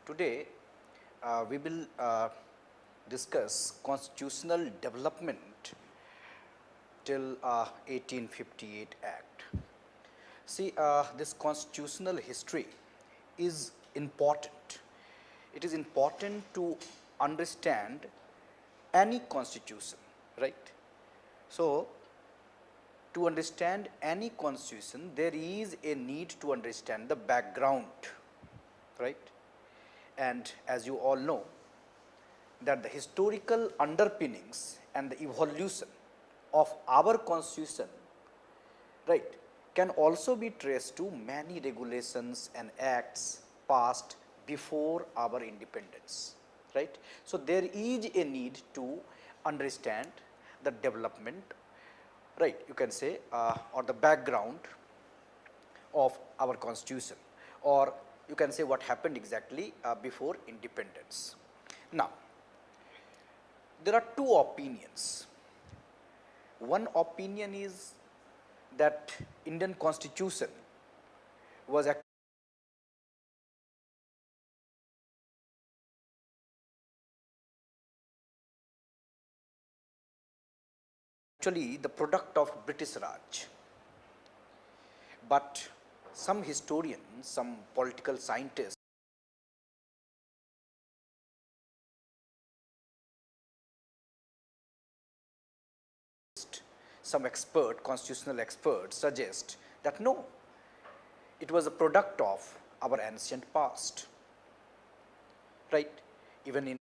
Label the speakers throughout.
Speaker 1: Today we will discuss constitutional development till 1858 Act. See, this constitutional history is important. It is important to understand any constitution, right? So, to understand any constitution, there is a need to understand the background, right? And as you all know, that the historical underpinnings and the evolution of our constitution, right, can also be traced to many regulations and acts passed before our independence, right. So, there is a need to understand the development, right, you can say or the background of our constitution, or you can say what happened exactly before independence. Now, there are two opinions. One opinion is that Indian constitution was actually the product of British Raj, but some historians, some political scientists some constitutional experts suggest that no, it was a product of our ancient past, right. Even in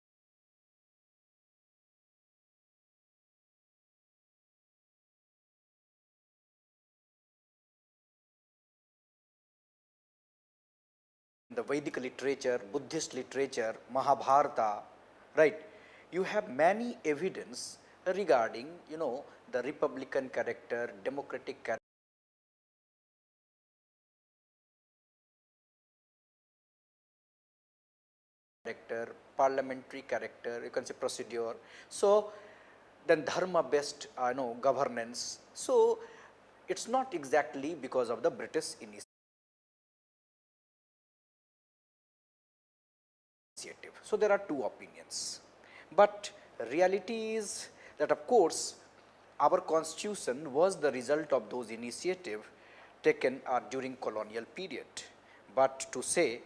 Speaker 1: the Vedic literature, Buddhist literature, Mahabharata, right, you have many evidence regarding, the republican character, democratic character, parliamentary character, you can say procedure. So, then dharma based governance. So, it is not exactly because of the British initiative. So, there are two opinions, but reality is that of course, our constitution was the result of those initiatives taken during colonial period. But to say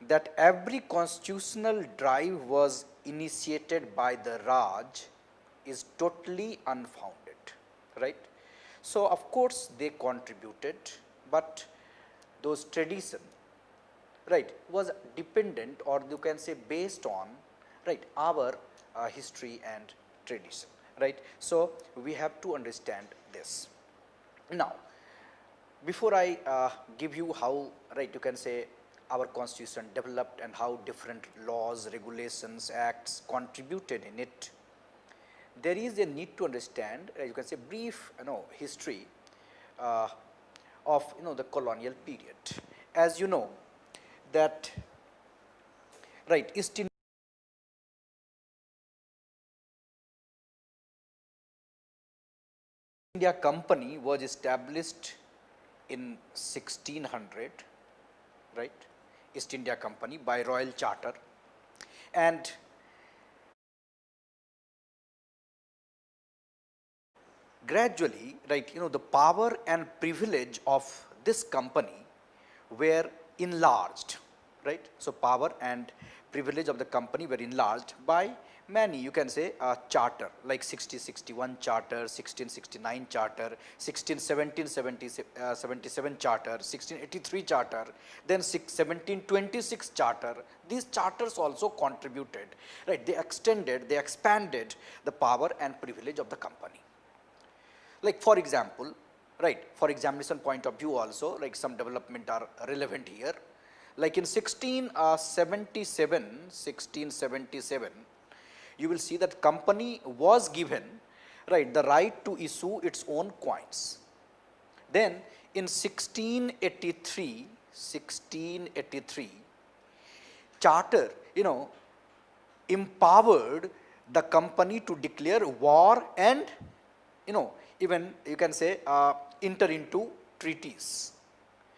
Speaker 1: that every constitutional drive was initiated by the Raj is totally unfounded, right. So, of course, they contributed, but those tradition, right, was dependent, or you can say based on, right, our history and tradition, right. So, we have to understand this. Now, before I give you how, right, you can say our constitution developed and how different laws, regulations, acts contributed in it, there is a need to understand, you can say brief, history of, the colonial period. As you know that, right, East India Company was established in 1600, right, East India Company by Royal Charter, and gradually, right, the power and privilege of this company were enlarged, right. So, power and privilege of the company were enlarged by many, you can say charter, like 1661 charter, 1669 charter, 1777 charter, 1683 charter, then 1726 charter. These charters also contributed, right, they extended, they expanded the power and privilege of the company. Like for example, right, for examination point of view also, like some development are relevant here. Like in 1677, you will see that company was given, right, the right to issue its own coins. Then in 1683, charter, empowered the company to declare war and, even you can say enter into treaties.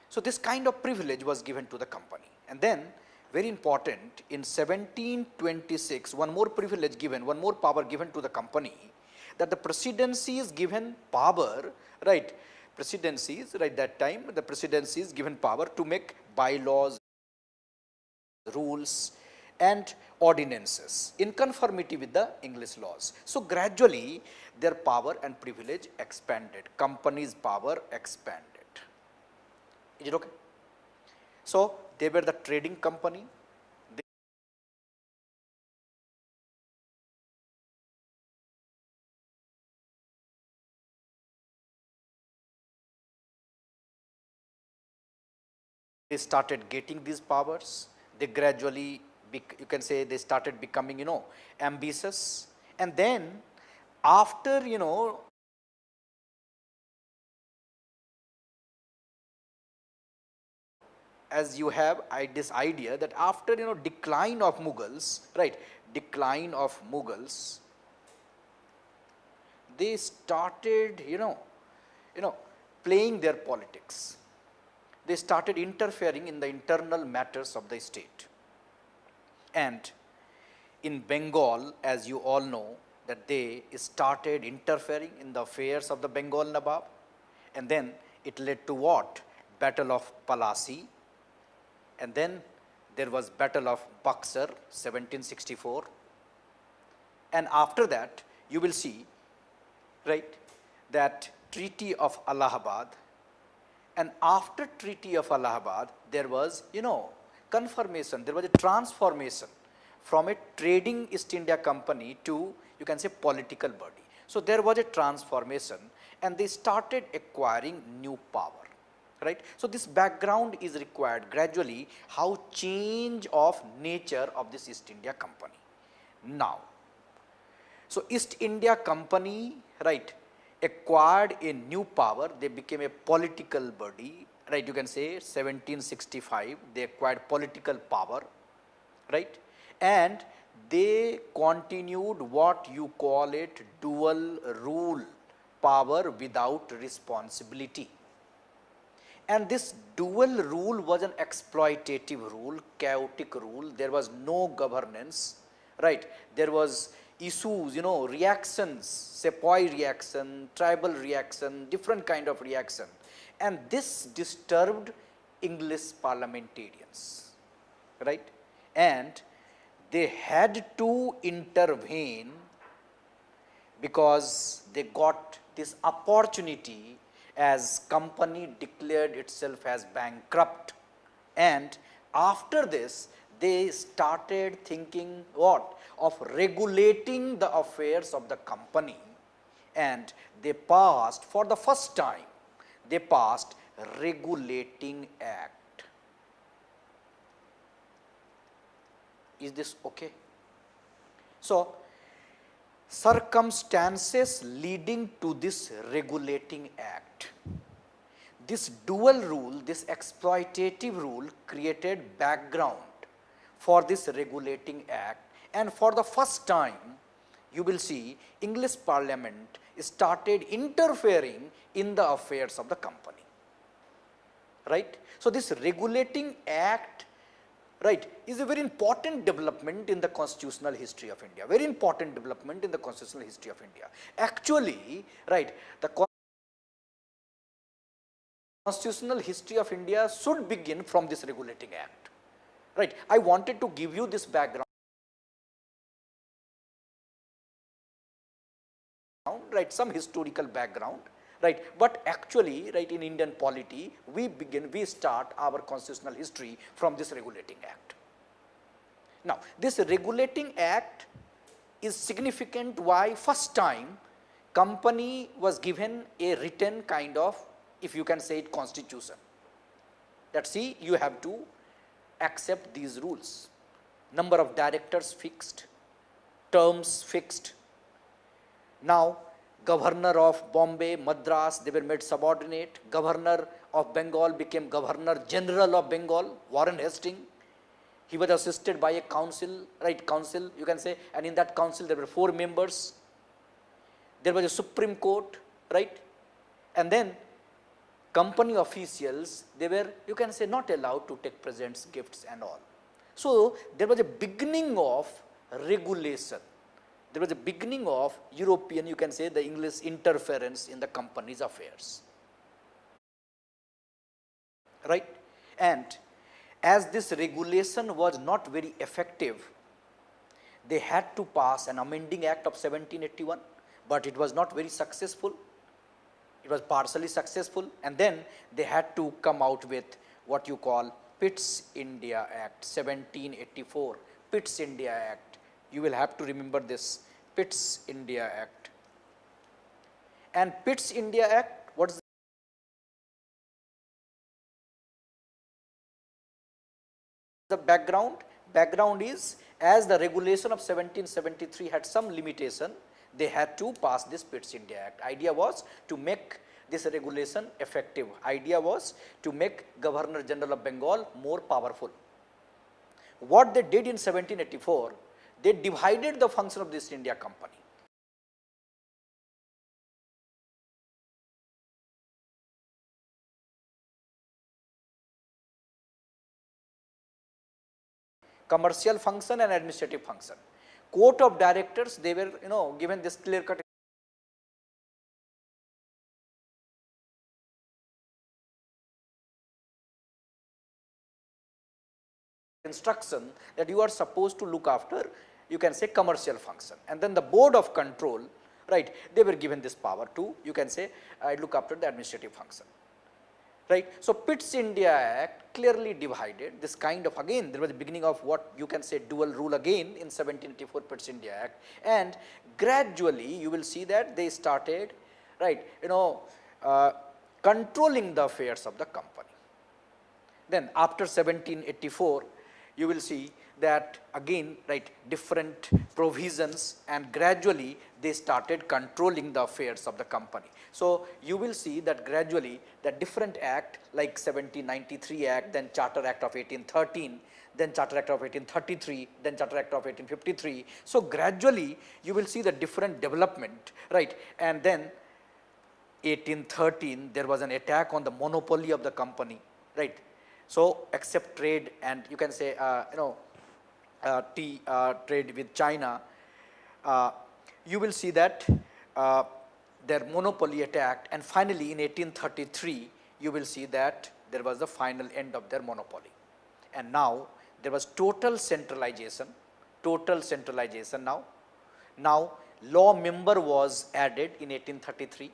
Speaker 1: So, this kind of privilege was given to the company, and then very important, in 1726, one more privilege given, one more power given to the company, that the presidency is given power, right, presidencies, right, that time the presidency is given power to make bylaws, rules and ordinances in conformity with the English laws. So gradually their power and privilege expanded, companies' power expanded. Is it okay? So they were the trading company. They started getting these powers. They gradually, you can say, they started becoming, ambitious. And then after, as you have this idea that after, decline of Mughals, right, decline of Mughals, they started, playing their politics. They started interfering in the internal matters of the state. And in Bengal, as you all know, that they started interfering in the affairs of the Bengal Nawab, and then it led to what? Battle of Palasi, and then there was Battle of Buxar, 1764, and after that you will see, right, that Treaty of Allahabad, and after Treaty of Allahabad there was, confirmation, there was a transformation from a trading East India Company to, you can say, political body. So there was a transformation and they started acquiring new power, right. So this background is required gradually, how change of nature of this East India Company. Now, so East India Company, right, acquired a new power, they became a political body, right, you can say 1765, they acquired political power, right, and they continued what you call it dual rule, power without responsibility. And this dual rule was an exploitative rule, chaotic rule, there was no governance, right, there was issues, reactions, sepoy reaction, tribal reaction, different kind of reaction, and this disturbed English parliamentarians, right, and they had to intervene because they got this opportunity as company declared itself as bankrupt, and after this they started thinking what? Of regulating the affairs of the company, and they passed for the first time, they passed Regulating Act. Is this okay? So circumstances leading to this Regulating Act, this dual rule, this exploitative rule created background for this Regulating Act, and for the first time you will see English Parliament started interfering in the affairs of the company, right. So this Regulating Act, right, is a very important development in the constitutional history of India, very important development in the constitutional history of India. Actually, right, the constitutional history of India should begin from this Regulating Act, right. I wanted to give you this background, right, some historical background, right, but actually, right, in Indian polity we start our constitutional history from this Regulating Act. Now this Regulating Act is significant. Why? First time company was given a written kind of, if you can say it, constitution, that see, you have to accept these rules, number of directors fixed, terms fixed. Now Governor of Bombay, Madras, they were made subordinate. Governor of Bengal became Governor General of Bengal, Warren Hastings. He was assisted by a council, right, council you can say, and in that council there were 4 members. There was a Supreme Court, right, and then company officials, they were, you can say, not allowed to take presents, gifts and all. So there was a beginning of regulation. There was a beginning of European, you can say, the English interference in the company's affairs, right? And as this regulation was not very effective, they had to pass an amending act of 1781, but it was not very successful. It was partially successful, and then they had to come out with what you call Pitt's India Act 1784. Pitt's India Act, you will have to remember this, Pitt's India Act. And Pitt's India Act, what is the background? Background is, as the regulation of 1773 had some limitation, they had to pass this Pitt's India Act. Idea was to make this regulation effective. Idea was to make Governor General of Bengal more powerful. What they did in 1784, they divided the function of this India Company. Commercial function and administrative function. Court of directors, they were given this clear cut instruction that you are supposed to look after, you can say, commercial function, and then the board of control, right, they were given this power to, you can say, look after the administrative function, right. So Pitt's India Act clearly divided this kind of, again there was a beginning of what you can say dual rule again in 1784 Pitt's India Act, and gradually you will see that they started, right, controlling the affairs of the company. Then after 1784, you will see that again, right, different provisions, and gradually they started controlling the affairs of the company. So you will see that gradually the different act like 1793 Act, then Charter Act of 1813, then Charter Act of 1833, then Charter Act of 1853. So gradually you will see the different development, right, and then 1813 there was an attack on the monopoly of the company, right. So except trade and you can say trade with China, you will see that their monopoly attacked, and finally in 1833 you will see that there was the final end of their monopoly, and now there was total centralization now. Now law member was added in 1833,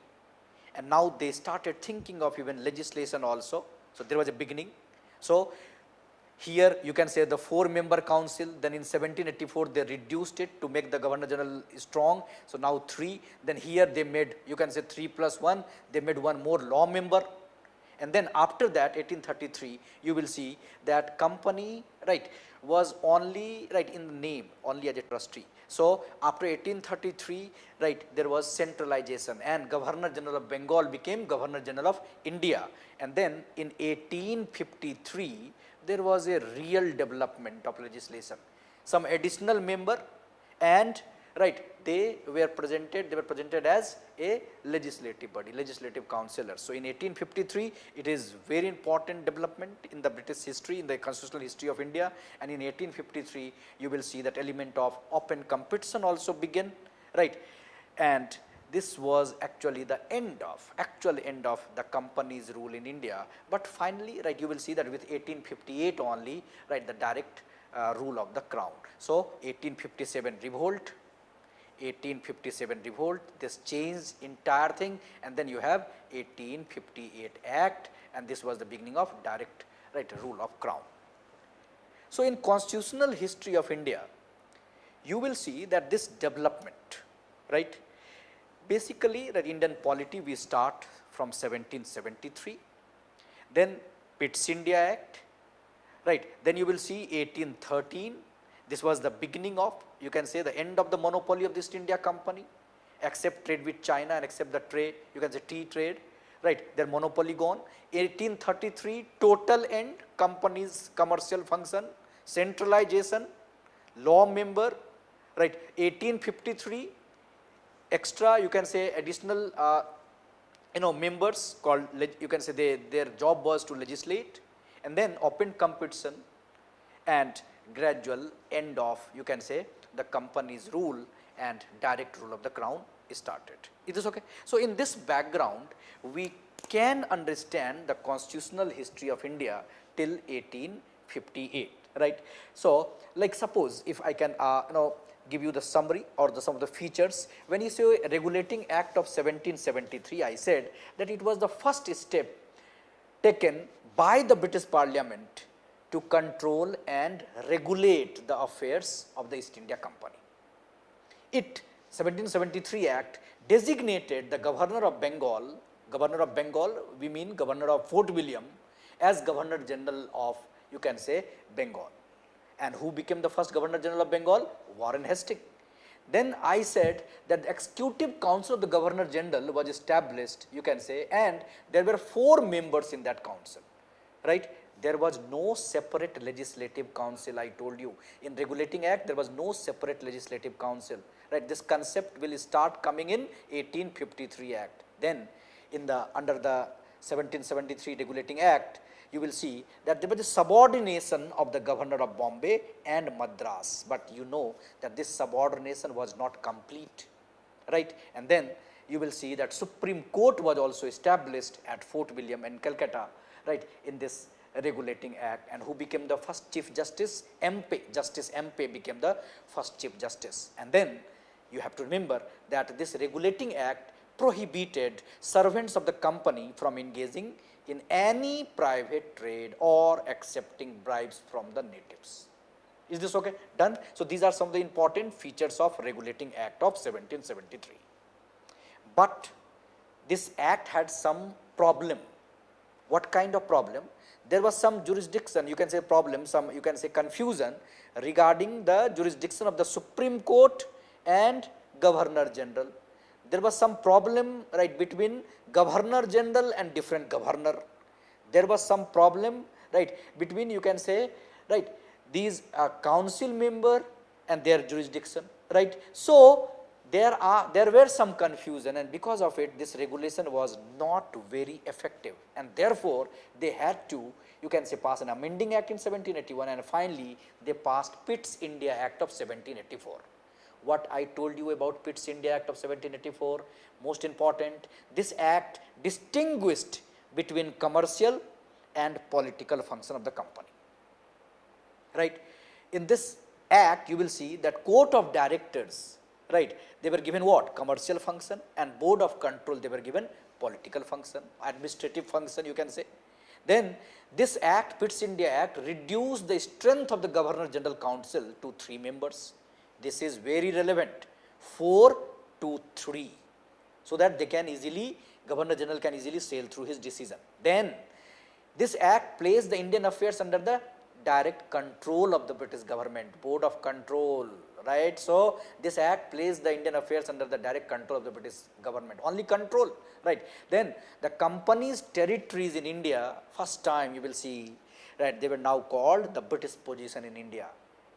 Speaker 1: and now they started thinking of even legislation also. So there was a beginning. So here you can say the 4-member council, then in 1784 they reduced it to make the Governor General strong. So now 3, then here they made, you can say 3 plus 1, they made one more law member. And then after that 1833 you will see that company, right, was only, right, in the name, only as a trustee. So after 1833, right, there was centralization, and Governor General of Bengal became Governor General of India. And then in 1853 there was a real development of legislation. Some additional member, and right, they were presented as a legislative body, legislative councillors. So in 1853 it is very important development in the British history, in the constitutional history of India, and in 1853 you will see that element of open competition also begin, right, and this was actually the actual end of the company's rule in India. But finally, right, you will see that with 1858 only, right, the direct rule of the crown. So 1857 revolt, this changed entire thing, and then you have 1858 Act, and this was the beginning of direct, right, rule of crown. So in constitutional history of India, you will see that this development, right, basically the Indian polity we start from 1773, then Pitt's India Act, right, then you will see 1813, this was the beginning of, you can say, the end of the monopoly of the East India Company, except trade with China and except the trade, you can say tea trade, right, their monopoly gone. 1833 total end, company's commercial function, centralization, law member, right. 1853 extra, you can say additional members called, you can say their job was to legislate, and then open competition, and gradual end of, you can say, the company's rule and direct rule of the crown started. Is this okay? So, in this background, we can understand the constitutional history of India till 1858, right. So, like suppose if I can give you the summary or some of the features. When you say Regulating Act of 1773, I said that it was the first step taken by the British Parliament to control and regulate the affairs of the East India Company. It 1773 Act designated the Governor of Bengal we mean Governor of Fort William, as Governor General of, you can say, Bengal. And who became the first Governor General of Bengal? Warren Hastings. Then I said that the Executive Council of the Governor General was established, you can say, and there were 4 members in that council, right. There was no separate legislative council, I told you. In Regulating Act, there was no separate legislative council, right. This concept will start coming in 1853 Act. Then in the under the 1773 Regulating Act, you will see that there was a subordination of the Governor of Bombay and Madras, but you know that this subordination was not complete, right. And then you will see that Supreme Court was also established at Fort William in Calcutta, right, in this Regulating Act. And who became the first Chief Justice? MP. Justice MP became the first Chief Justice. And then you have to remember that this Regulating Act prohibited servants of the company from engaging in any private trade or accepting bribes from the natives. Is this okay? Done? So, these are some of the important features of Regulating Act of 1773. But this act had some problem. What kind of problem? There was some jurisdiction, you can say problem, some you can say confusion regarding the jurisdiction of the Supreme Court and Governor General. There was some problem, right, between Governor General and different governor. There was some problem, right, between, you can say, right, these council member and their jurisdiction, right. So, there were some confusion, and because of it this regulation was not very effective, and therefore they had to, you can say, pass an amending act in 1781, and finally they passed Pitt's India Act of 1784. What I told you about Pitt's India Act of 1784, most important, this act distinguished between commercial and political function of the company, right. In this act you will see that court of directors, right, they were given what? Commercial function, and board of control they were given political function, administrative function, you can say. Then this act, Pitt's India Act, reduced the strength of the Governor General Council to 3 members. This is very relevant, 4 to 3, so that they can easily, Governor General can easily sail through his decision. Then this act placed the Indian affairs under the direct control of the British government, board of control, right. So, this act placed the Indian affairs under the direct control of the British government, only control, right. Then the company's territories in India, first time you will see, right, they were now called the British possession in India,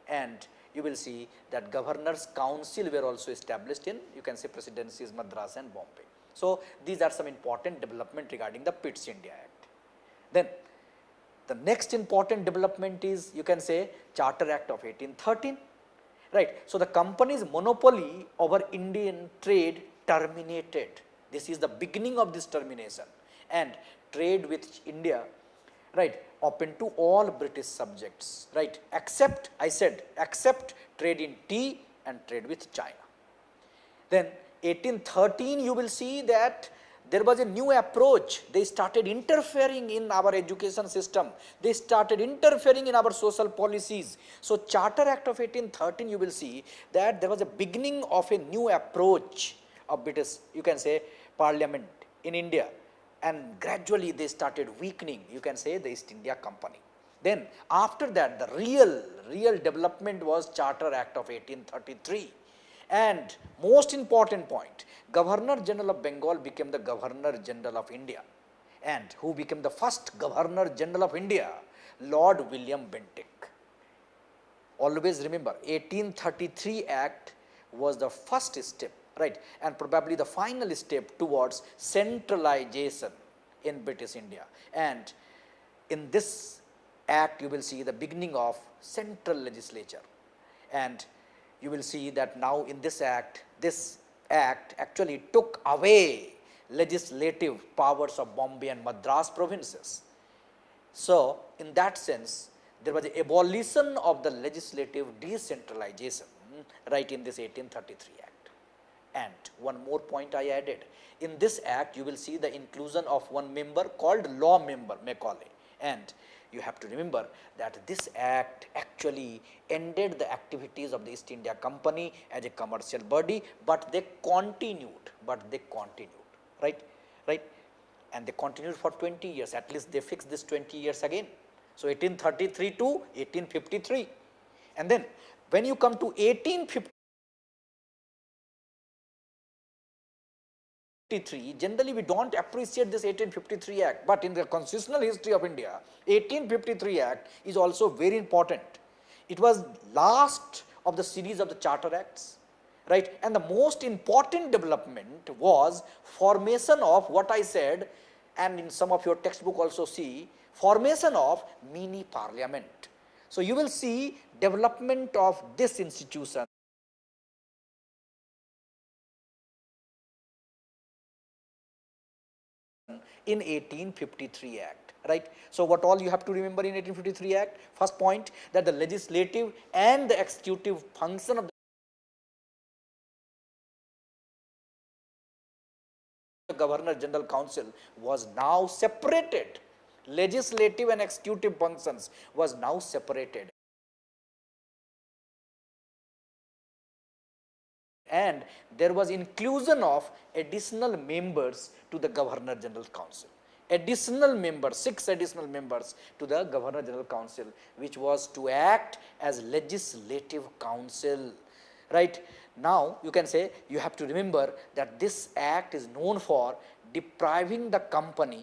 Speaker 1: and you will see that Governors Council were also established in, you can say, presidencies Madras and Bombay. So, these are some important development regarding the Pitt's India Act. Then the next important development is, you can say, Charter Act of 1813, right. So, the company's monopoly over Indian trade terminated. This is the beginning of this termination, and trade with India, right, open to all British subjects, right, except, I said, except trade in tea and trade with China. Then 1813 you will see that there was a new approach. They started interfering in our education system. They started interfering in our social policies. So, Charter Act of 1813 you will see that there was a beginning of a new approach of British, you can say, Parliament in India, and gradually they started weakening, you can say, the East India Company. Then after that the real development was Charter Act of 1833. And most important point, Governor General of Bengal became the Governor General of India. And who became the first Governor General of India? Lord William Bentinck. Always remember, 1833 Act was the first step, right, and probably the final step towards centralization in British India. And in this act you will see the beginning of central legislature, and you will see that now in this act actually took away legislative powers of Bombay and Madras provinces. So, in that sense, there was the abolition of the legislative decentralization right in this 1833 Act. And one more point I added, in this act you will see the inclusion of one member called law member Macaulay, and you have to remember that this act actually ended the activities of the East India Company as a commercial body, but they continued, right, right, and they continued for 20 years, at least they fixed this 20 years again. So, 1833 to 1853, and then when you come to 1853, generally we do not appreciate this 1853 Act, but in the constitutional history of India, 1853 Act is also very important. It was last of the series of the Charter Acts, right, and the most important development was formation of what I said, and in some of your textbook also see, formation of mini parliament. So, you will see development of this institution in 1853 Act, right. So, what all you have to remember in 1853 Act? First point, that the legislative and the executive function of the Governor General Council was now separated. Legislative and executive functions was now separated, and there was inclusion of additional members to the Governor General Council. Additional members, 6 additional members to the Governor General Council, which was to act as legislative council, right. Now, you can say, you have to remember that this act is known for depriving the company,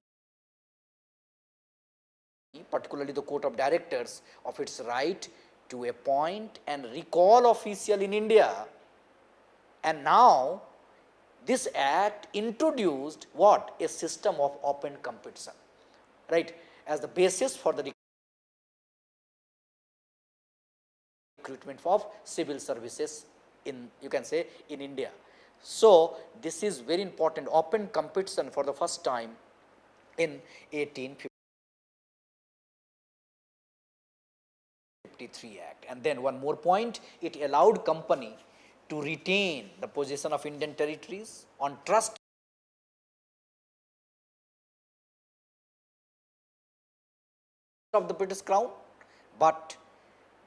Speaker 1: particularly the Court of Directors, of its right to appoint and recall official in India. And now, this act introduced what? A system of open competition, right, as the basis for the recruitment of civil services in, you can say, in India. So, this is very important, open competition for the first time in 1853 Act. And then one more point, it allowed company to retain the possession of Indian territories on trust of the British Crown, but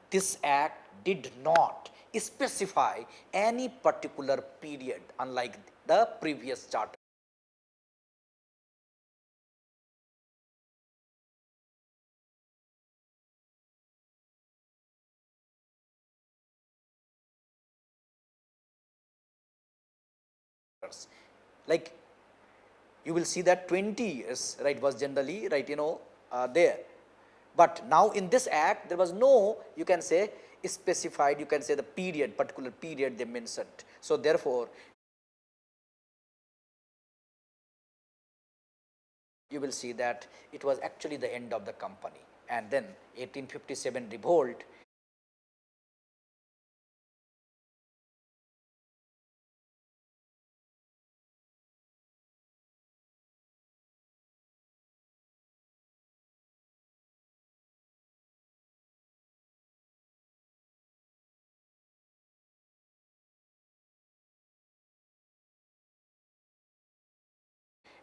Speaker 1: this act did not specify any particular period, unlike the previous charter. Like, you will see that 20 years, right, was generally, right, there. But now in this act, there was no, you can say, specified, you can say the period, particular period they mentioned. So, therefore, you will see that it was actually the end of the company, and then 1857 revolt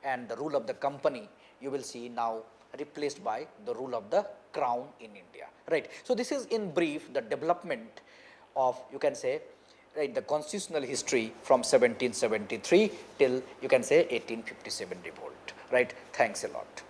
Speaker 1: and the rule of the company, you will see now replaced by the rule of the crown in India, right. So, this is in brief the development of, you can say, right, the constitutional history from 1773 till, you can say, 1857 revolt, right. Thanks a lot.